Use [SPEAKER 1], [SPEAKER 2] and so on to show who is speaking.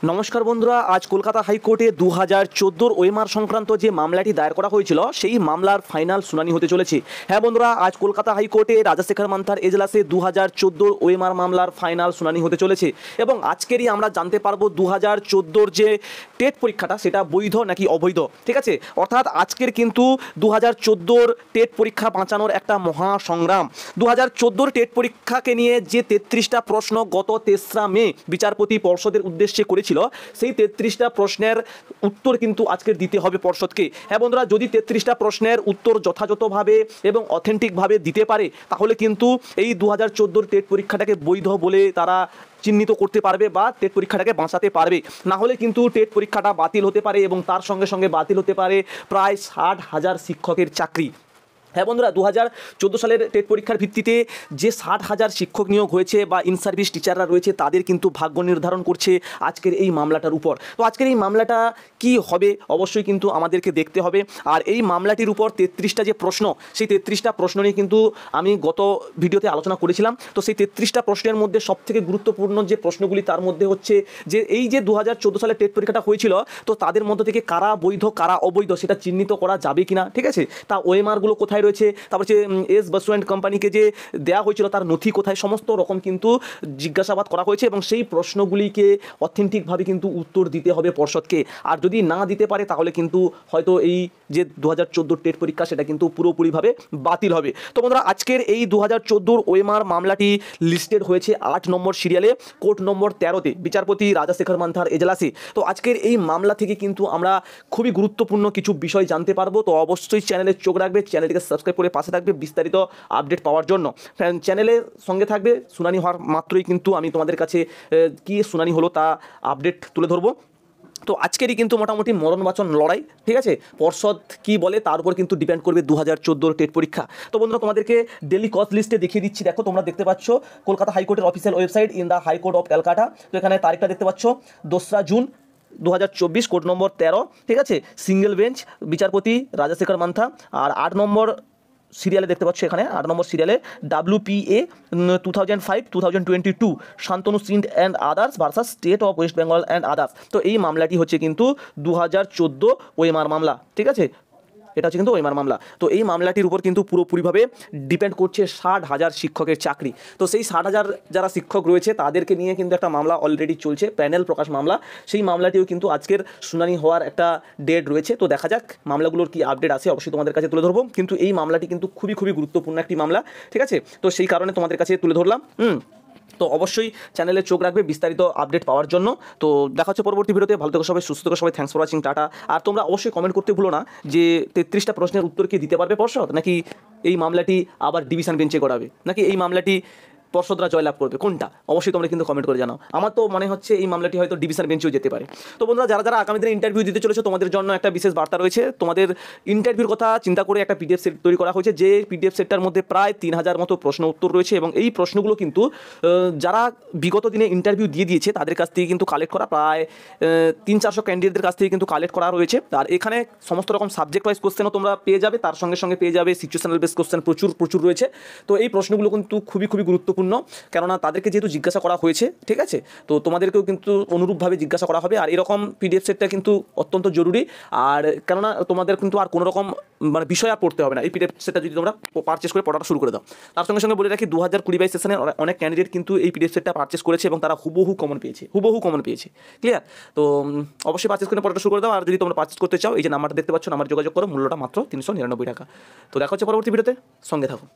[SPEAKER 1] নমস্কার বন্ধুরা, আজ কলকাতা হাইকোর্টে 2014 ওএমআর সংক্রান্ত যে মামলাটি দায়ের করা হয়েছিল সেই মামলার ফাইনাল শুনানি হতে চলেছে। হ্যাঁ বন্ধুরা, আজ কলকাতা হাইকোর্টে রাজাশেখর মান্থার এজলাসে 2014 ওএমআর মামলার ফাইনাল শুনানি হতে চলেছে এবং আজকেরই আমরা জানতে পারবো 2014 যে টেট পরীক্ষাটা সেটা বৈধ নাকি অবৈধ। ঠিক আছে, অর্থাৎ আজকের কিন্তু 2014 টেট পরীক্ষা বাঁচানোর একটা মহা সংগ্রাম। 2014 টেট পরীক্ষাকে নিয়ে যে 33টা প্রশ্ন গত 3রা মে বিচারপতি পর্ষদের উদ্দেশ্যে করেছিল, সেই 33টা প্রশ্নের উত্তর কিন্তু আজকে দিতে হবে পর্ষদকে। হ্যাঁ বন্ধুরা, যদি 33টা প্রশ্নের উত্তর যথাযথভাবে এবং অথেন্টিকভাবে দিতে পারে তাহলে কিন্তু এই 2014 টেট পরীক্ষাটাকে বৈধ বলে তারা চিহ্নিত করতে পারবে বা টেট পরীক্ষাটাকে বাঁচাতে পারবে। না হলে কিন্তু টেট পরীক্ষাটা বাতিল হতে পারে এবং তার সঙ্গে সঙ্গে বাতিল হতে পারে প্রায় 60,000 শিক্ষকের চাকরি। হ্যাঁ বন্ধুরা, 2014 সালের টেট পরীক্ষার ভিত্তিতে যে 60,000 শিক্ষক নিয়োগ হয়েছে বা ইন সার্ভিস টিচাররা রয়েছে তাদের কিন্তু ভাগ্য নির্ধারণ করছে আজকের এই মামলাটার উপর। তো আজকের এই মামলাটা কি হবে অবশ্যই কিন্তু আমাদেরকে দেখতে হবে। আর এই মামলাটির উপর 33টা যে প্রশ্ন, সেই 33টা প্রশ্ন নিয়ে কিন্তু আমি গত ভিডিওতে আলোচনা করেছিলাম। তো সেই 33টা প্রশ্নের মধ্যে সবথেকে গুরুত্বপূর্ণ যে প্রশ্নগুলি তার মধ্যে হচ্ছে যে এই যে 2014 সালে টেট পরীক্ষাটা হয়েছিল, তো তাদের মধ্য থেকে কারা বৈধ কারা অবৈধ সেটা চিহ্নিত করা যাবে কিনা। ঠিক আছে, তা ওএমআরগুলো কোথায় রয়েছে, তারপর হচ্ছে এস বসু অ্যান্ড কোম্পানিকে যে দেওয়া হয়েছিল তার নথি কোথায়, সমস্ত রকম কিন্তু জিজ্ঞাসাবাদ করা হয়েছে এবং সেই প্রশ্নগুলিকে অথেন্টিকভাবে কিন্তু উত্তর দিতে হবে পর্ষদকে। আর যদি না দিতে পারে তাহলে কিন্তু হয়তো এই যে 2014 টেট পরীক্ষা সেটা কিন্তু পুরোপুরিভাবে বাতিল হবে। তো বন্ধুরা, আজকের এই 2014 ওএমআর মামলাটি লিস্টেড হয়েছে 8 নম্বর সিরিয়ালে, কোর্ট নম্বর 13তে, বিচারপতি রাজাশেখর মান্থার এজলাসে। তো আজকের এই মামলা থেকে কিন্তু আমরা খুবই গুরুত্বপূর্ণ কিছু বিষয় জানতে পারবো। তো অবশ্যই চ্যানেলে চোখ রাখবে, চ্যানেলটিকে সাবস্ক্রাইব করে পাশে থাকবে বিস্তারিত আপডেট পাওয়ার জন্য। চ্যানেলের সঙ্গে থাকবে, শুনানি হওয়ার মাত্রই কিন্তু আমি তোমাদের কাছে কি শুনানি হলো তা আপডেট তুলে ধরবো। তো আজকেরই কিন্তু মোটামুটি মরণ বাঁচন লড়াই। ঠিক আছে, পর্ষদ কি বলে তার উপর কিন্তু ডিপেন্ড করবে 2014 টেট পরীক্ষা। তো বন্ধুরা, তোমাদেরকে ডেলি কজ লিস্টে দেখিয়ে দিচ্ছি। দেখো, তোমরা দেখতে পাচ্ছ কলকাতা হাইকোর্টের official website in the high court of Calcutta. তো এখানে তারিখটা দেখতে পাচ্ছ 2রা জুন 2024, কোর্ট নম্বর 13। ঠিক আছে, সিঙ্গেল বেঞ্চ, বিচারপতি রাজাশেখর মান্থা। আর 8 নম্বর সিরিয়ালে দেখতে পাচ্ছ, এখানে 8 নম্বর সিরিয়ালে WPA 2005-2022 শান্তনু সিন্ড and others versus state of West Bengal and others. তো এই মামলাটি হচ্ছে কিন্তু 2014 ওএমআর মামলা। ঠিক আছে, এটা হচ্ছে কিন্তু ওএমআর মামলা। তো এই মামলাটির উপর কিন্তু পুরোপুরিভাবে ডিপেন্ড করছে 60,000 শিক্ষকের চাকরি। তো সেই 60,000 যারা শিক্ষক রয়েছে তাদেরকে নিয়ে কিন্তু একটা মামলা অলরেডি চলছে, প্যানেল প্রকাশ মামলা। সেই মামলাটিও কিন্তু আজকের শুনানি হওয়ার একটা ডেট রয়েছে। তো দেখা যাক মামলাগুলোর কি আপডেট আছে, অবশ্যই তোমাদের কাছে তুলে ধরবো। কিন্তু এই মামলাটি কিন্তু খুবই গুরুত্বপূর্ণ একটি মামলা। ঠিক আছে, তো সেই কারণে তোমাদের কাছে তুলে ধরলাম। তো অবশ্যই চ্যানেলে চোখ রাখবে বিস্তারিত আপডেট পাওয়ার জন্য। তো দেখা হচ্ছে পরবর্তী ভিডিওতে। ভালো থেকো সবাই, সুস্থ থেকো সবাই। Thanks for watching, tata. আর তোমরা অবশ্যই কমেন্ট করতে ভুলো না যে 33টা প্রশ্নের উত্তর কি দিতে পারবে পর্ষদ, নাকি এই মামলাটি আবার ডিভিশন বেঞ্চে করাবে, নাকি এই মামলাটি পর্ষদরা জয়লাভ করবে, কোনটা অবশ্যই তোমরা কিন্তু কমেন্ট করে জানাও। আমার তো মনে হচ্ছে এই মামলাটি হয়তো ডিভিশন বেঞ্চেও যেতে পারে। তো বন্ধুরা, যারা আগামী দিনে ইন্টারভিউ দিতে চলেছে তোমাদের জন্য একটা বিশেষ বার্তা রয়েছে। তোমাদের ইন্টারভিউর কথা চিন্তা করে একটা পিডিএফ সেট তৈরি করা হয়েছে, যে পিডিএফ সেটটার মধ্যে প্রায় 3000 মতো প্রশ্ন উত্তর রয়েছে এবং এই প্রশ্নগুলো কিন্তু যারা বিগত দিনে ইন্টারভিউ দিয়ে দিয়েছে তাদের কাছ থেকে কিন্তু কালেক্ট করা, প্রায় 300-400 ক্যান্ডিডেটদের কাছ থেকে কিন্তু কালেক্ট করা রয়েছে। আর এখানে সমস্ত রকম সাবজেক্ট ওয়াইজ কোশ্চেনও তোমরা পেয়ে যাবে, তার সঙ্গে সঙ্গে পেয়ে যাবে সিচুয়েশনাল বেস কোশ্চেন প্রচুর রয়েছে। তো এই প্রশ্নগুলো কিন্তু খুবই গুরুত্বপূর্ণ, কেননা তাদেরকে যেহেতু জিজ্ঞাসা করা হয়েছে। ঠিক আছে, তো তোমাদেরকেও কিন্তু অনুরূপভাবে জিজ্ঞাসা করা হবে। আর এরকম পিডিএফ সেটটা কিন্তু অত্যন্ত জরুরি। আর কেননা তোমাদের কিন্তু আর কোনো রকম মানে বিষয় আর পড়তে হবে না এই পিডিএফ সেটটা যদি তোমরা পারচেস করে পড়াটা শুরু করে দাও। তার সঙ্গে সঙ্গে বলে রাখি, 2020 সেশনে অনেক ক্যান্ডিডেট কিন্তু এই পিডিএফ সেটটা পারচেস করেছে এবং তারা হুবহু কমন পেয়েছে। ক্লিয়ার? তো অবশ্যই পারচেস করে পড়াটা শুরু করে দাও। আর যদি তোমরা পারচেস করতে চাও, এই যে নাম্বারটা দেখতে পাচ্ছ, নাম্বার যোগাযোগ করো, মূল্যটা মাত্র 399 টাকা। তো দেখা হচ্ছে পরবর্তী ভিডিওতে, সঙ্গে থাকো।